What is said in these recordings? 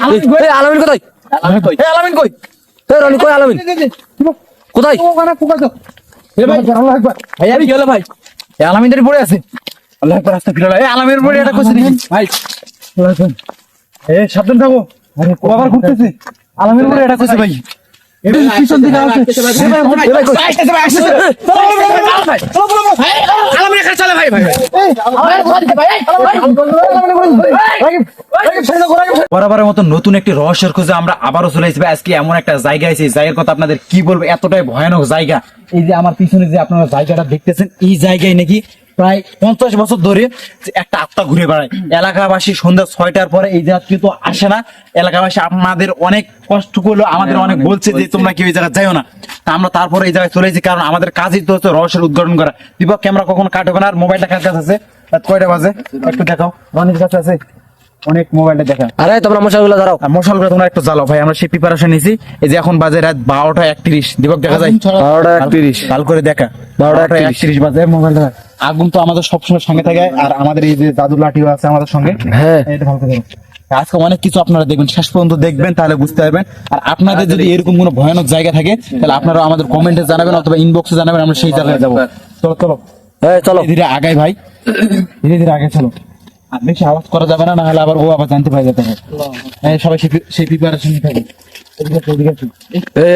আলামিন কোথায়? আলামিন কই? রনি কই আলামিন? কোথায়? ভাই আমি গেল ভাই আলামিনের পড়ে আছে। আল্লাহ একবার রাস্তা ফিরে আলামিনের পড়ে এটা করছে ভাই। সাবধান থাকো। আরে ও আবার ঘুরতেছে। আলামিনের পড়ে এটা করছে ভাই। এটা পিছন দিকে আসছে। আলামিন এখানে চলে ভাই ভাই। বরাবরের মতো নতুন একটি রহস্যের খোঁজে আমরা আবারও চলে এসেছি। আজকে এমন একটা জায়গা আছে, এই জায়গার কথা আপনাদের কি বলবো, এতটাই ভয়ানক জায়গা। এই যে আমার পিছনে যে আপনারা জায়গাটা দেখতেছেন, এই জায়গায় নাকি প্রায় 50 বছর ধরে একটা আত্মা ঘুরে বেড়ায়। এলাকাবাসী সন্ধ্যা 6টার পরে এই জায়গা কিন্তু আসে না। এলাকাবাসী আমাদের অনেক কষ্ট করলো, আমাদের অনেক বলছে যে তোমরা কি ওই জায়গায় যাও না। তা আমরা তারপরে এই জায়গায় চলে এসেছি, কারণ আমাদের কাজই তো হচ্ছে রহস্যের উদ্ঘাটন করা। দীপক ক্যামেরা কখনো কাটবে না, আর মোবাইলটা কার কাছে আছে? কয়টা বাজে একটু দেখাও। রনির কাছে আছে অনেক, মোবাইলটা দেখা। আরে তোমরা মশালগুলো ধরাও, মশালগুলো তোমরা একটু জ্বালাও ভাই, আমরা সেই প্রিপারেশন নিয়েছি। এই যে এখন বাজে রাত 12টা 31। দীপক দেখা যায় 12টা 31, ভালো করে দেখা। 12টা 31 বাজে, মোবাইলটা আগুন তো আমাদের সবসময় সঙ্গে থাকে, আর আমাদের এই যে জাদু লাঠিও আছে আমাদের সঙ্গে। হ্যাঁ এটা ভালো করে দেখো। আজকে অনেক কিছু আপনারা দেখবেন, শেষ পর্যন্ত দেখবেন, তাহলে বুঝতে পারবেন। আর আপনাদের যদি এরকম কোনো ভয়ানক জায়গা থাকে, তাহলে আপনারা আমাদের কমেন্টে জানাবেন অথবা ইনবক্সে জানাবেন, আমরা সেই জায়গায় যাবো। চলো চলো চলো ধীরে আগাই ভাই, ধীরে ধীরে আগে চলো। আর বেশি আওয়াজ করা যাবে না, নাহলে আবার ও আবার জানতে পারে যেতে হবে। সবাই সেই প্রিপারেশন নিতে হবে।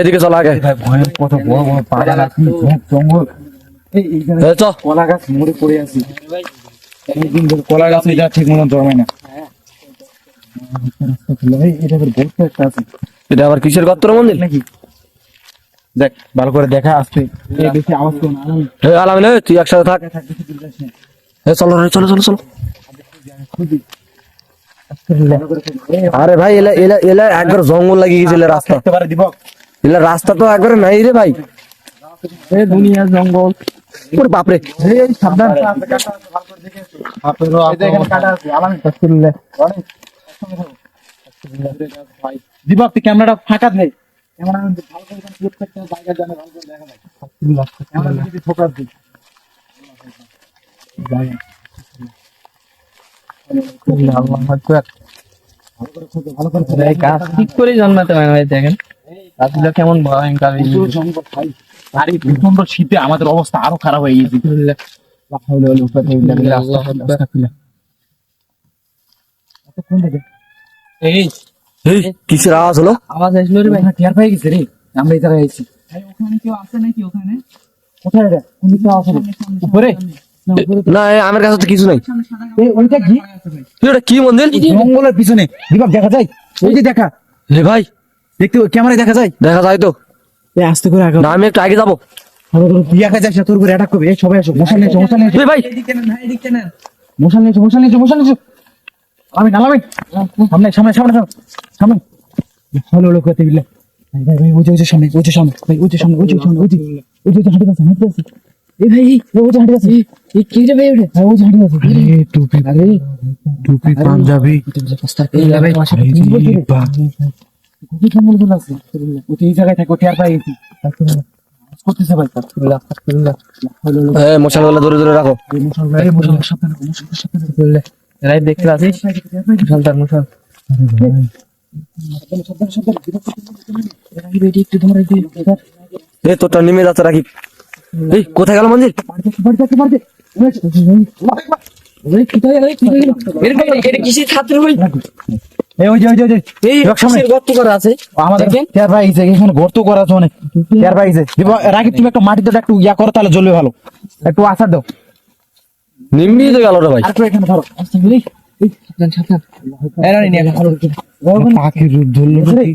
এদিকে চলো আগে। ভাই ভয়ানক কত বড় বড় পাহাড় আছে, জঙ্গল। কলা গাছ মরে পড়ে আছে অনেকদিন ধরে। কলা গাছ এটা ঠিক মতন জন্মায় না। এটা গর্ত একটা আছে। এটা আবার কিসের গর্ত মন্দির নাকি? দেখ ভালো করে দেখা আসছে, বেশি আওয়াজ করো না। আলামিন তুই একসাথে থাক। চলো চলো চলো চলো। আরে ভাই এলা এলা এলা একবার জঙ্গল লাগিয়ে গেছিল রাস্তা। এলা রাস্তা তো একবারে নাই রে ভাই, দুনিয়া জঙ্গল। ওরে বাপরে, সাবধান। দীপক তুই ক্যামেরাটা ফাঁকা নেই, ঠিক করে জন্মাতে হয় ভাই। দেখেন গাছগুলো কেমন ভয়ঙ্কর। প্রচন্ড শীতে আমাদের অবস্থা আরো খারাপ হয়ে গেছে। কিসের আওয়াজ হলো? আওয়াজ আসলো রে ভাই, টের পেয়ে গেছে রে, আমরা এই জায়গায় আছি। ওখানে কেউ আছে নাকি? ওখানে কোথায় রে? উপরে না, আমার কাছে তো কিছু নাই। ওইটা কি? ওটা কি মন্দির? জঙ্গলের পিছনে দীপক দেখা যায়, ওই যে দেখা। রে ভাই দেখতে ক্যামেরায় দেখা যায়, দেখা যায় তো। আস্তে করে আগে না আমি একটু আগে যাবো। তুই একা যাস না, তোর উপরে অ্যাটাক করবে। সবাই আসো, মশাল নিয়েছো, মশাল নিয়েছো ভাই মশাল নিয়েছো, মশাল নিয়েছো, মশাল নিয়েছো। আমি নালামি সামনে সামনে সামনে সামনে হলো লোক করতে বিলে। ভাই ভাই ওই যে সামনে, ওই যে সামনে ভাই, ওই যে সামনে, ওই যে সামনে, ওই যে হাঁটে আছে, হাঁটে আছে। এই ভাই ওই যে হাঁটে আছে। এই কি রে ভাই? ওটা ভাই ওই যে হাঁটে আছে। আরে টুপি, আরে টুপি পাঞ্জাবি। এই ভাই খুবই জঙ্গল গুলো আছে। ও তো এই জায়গায় থাকে, ও টের পাই গেছি করতেছে ভাই। মশাল গুলো ধরে ধরে রাখো। রাইট দেখতে পাচ্ছিস? মশালটার মশাল তোরটা নেমে যাচ্ছে রাখি। এই কোথায় গেল মন্দির? কিসের ছাত্র ভাই? গর্ত করা আছে গর্ত করা আছে অনেক। রাখি তুমি একটা মাটিতে একটু ইয়া করো, তাহলে জ্বলবে ভালো। একটু আসার দাও। নিম্বি তো গেল রে ভাই। এখানে ধরো। পাখির রূপ ধরলো নাকি?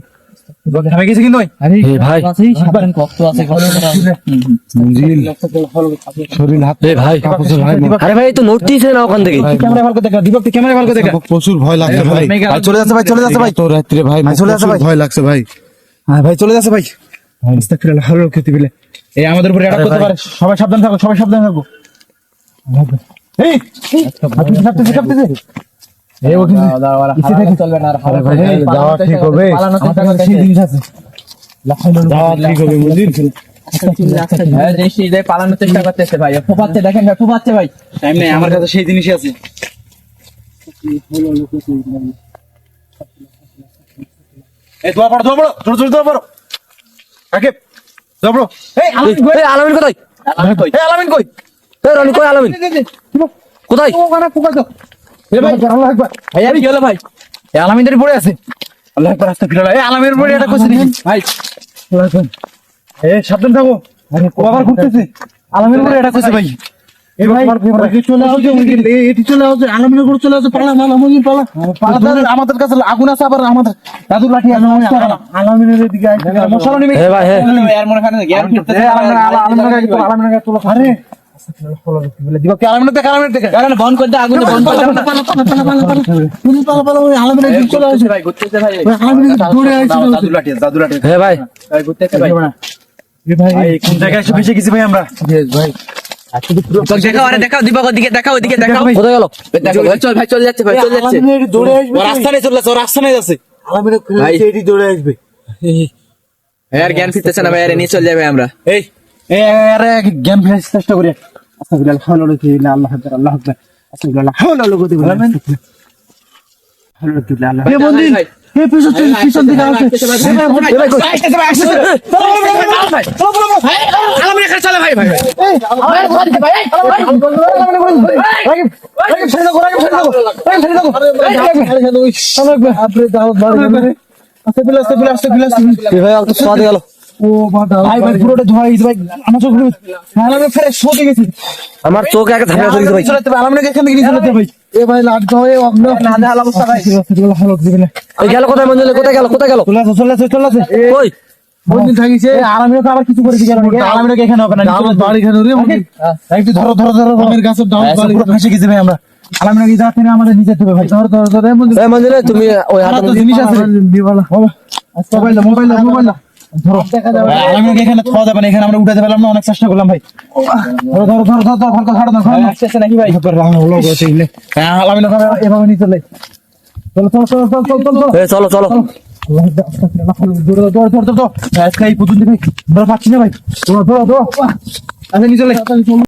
গেছে কিন্তু ভাই শরীর হাত ভাই। আরে ভাই তো নড়তেইছে না ওখান থেকে। ক্যামেরা ভালো করে দেখা, দীপক ক্যামেরা ভালো করে দেখা। প্রচুর ভয় লাগছে ভাই। চলে যাচ্ছে ভাই, চলে যাচ্ছে ভাই। তো রাত্রে ভাই চলে যাচ্ছে ভাই, ভয় লাগছে ভাই। হ্যাঁ ভাই চলে যাচ্ছে ভাই। আস্তাগফিরুল্লাহ, ভালো খেতে বিলে। এই আমাদের উপরে অ্যাটাক করতে পারে। সবাই সাবধান থাকো, সবাই সাবধান থাকো। এই চলবে না। যাওয়া ঠিক হবে, সেই জিনিস আছে। যাওয়া ঠিক হবে বুঝলি। পালানোর চেষ্টা করতেছে ভাই, ফোপাচ্ছে। দেখেন ভাই ফোপাচ্ছে ভাই। টাইম নেই, আমার কাছে সেই জিনিসই আছে। এই দোয়া পড়ো জোর জোর দোয়া পড়ো আগে দোয়া পড়ো। এই আলামিন কই? এই আলামিন কোথায়? এই আলামিন কই? এই রনি কই আলামিন? কোথায়? এ ভাই আল্লাহু আকবার। ভাই আর কি হলো ভাই? এই আলামিনের পড়ে আছে। আল্লাহু আকবার আস্তাগফিরুল্লাহ। এই আলামিনের পড়ে এটা কইছে নাকি? ভাই আল্লাহু আকবার। সাবধান থাকো। আরে বাবার ঘুরতেছে। আলামিনের পড়ে এটা কইছে ভাই। এই ভাই চলে আসছে এটি চলে আসছে আলমিনের করে চলে আসছে পালা মালা মুজির পালা আমাদের কাছে আগুন আছে আবার আমাদের দাদুর লাঠি আছে আলমিনের দিকে আসছে মশালা নিবে হে ভাই হে এর মনে হয় না জ্ঞান করতেছে আলামিনের গায়ে তোলা আরে দিবা কি আলামিনের দেখে কারণ বন্ধ করে দে আগুন বন্ধ করে তুমি পালা পালা ওই আলমিনের দিকে চলে আসছে ভাই ঘুরতেছে ভাই আলমিনের দৌড়ে আসছে দাদুর লাঠি হে ভাই ঘুরতেছে ভাই ভাই কোন জায়গায় এসে ফেসে গেছি ভাই আমরা ভাই দেখাও, আরে দেখাও, দীপক ওদিকে দেখাও, ওদিকে দেখাও। কোথায় গেল? দেখো, ভাই চল, ভাই চলে যাচ্ছে, ভাই চলে যাচ্ছে। আলমিনের দৌড়ে আসবে ও রাস্তা নিয়ে চলে যাচ্ছে ও রাস্তা নিয়ে যাচ্ছে আলমিনের ভাই। এটি দৌড়ে আসবে ভাই আর জ্ঞান ফিরতেছে না ভাই, আরে নিয়ে চলে যাবে আমরা। এই আরে গেম ফেলার চেষ্টা করি আস্তাগফিরুল্লাহ হাওলা ইল্লা আল্লাহ আকবার আল্লাহ আকবার আস্তাগফিরুল্লাহ হাওলা ইল্লা আল্লাহ এ বন্দিন এ পিছন দিকে আসছে এ ভাই তো সাদে গেল। ও বাবা ভাই ভাই পুরোটা ধোয়া গেছে ভাই আমার চোখ আলামিন ফেরে শোতে গেছি আমার চোখ একে ঝাপড়া চলে গেছে ভাই। চলে যাবে আলামিন এখান থেকে নিয়ে চলে যাবে ভাই এ ভাই লাট দাও এ অগ্ন না দেখাল অবস্থা ভাই এই গেল কোথায় মঞ্জুলে কোথায় গেল কোথায় গেল? চলে আছে কই? বন্দিন থাকিছে আলামিন তো আবার কিছু করে দিকে আলামিন এখানে হবে না ডাউন বাড়ি খানো রে বন্দিন একটু ধরো আমের গাছের ডাউন বাড়ি পুরো ফেসে গেছি ভাই আমরা আলামিন কি যাতে না আমাদের নিতে হবে ভাই ধর এ বন্দিন এই মঞ্জুলে তুমি ওই হাতে তো জিনিস আছে দিবালা মোবাইল ধরো আলামিন এখানে খাওয়া যাবে না এখানে আমরা উঠাতে পারলাম না অনেক চেষ্টা করলাম ভাই ধরো ভালো ছাড়ো না আসছে নাকি ভাই হ্যাঁ আলামিন এভাবে নিয়ে চলে চলো এই চলো চলো আজকে এই পর্যন্ত ভাই ধরো পাচ্ছি না ভাই ধরো আচ্ছা নিয়ে চলে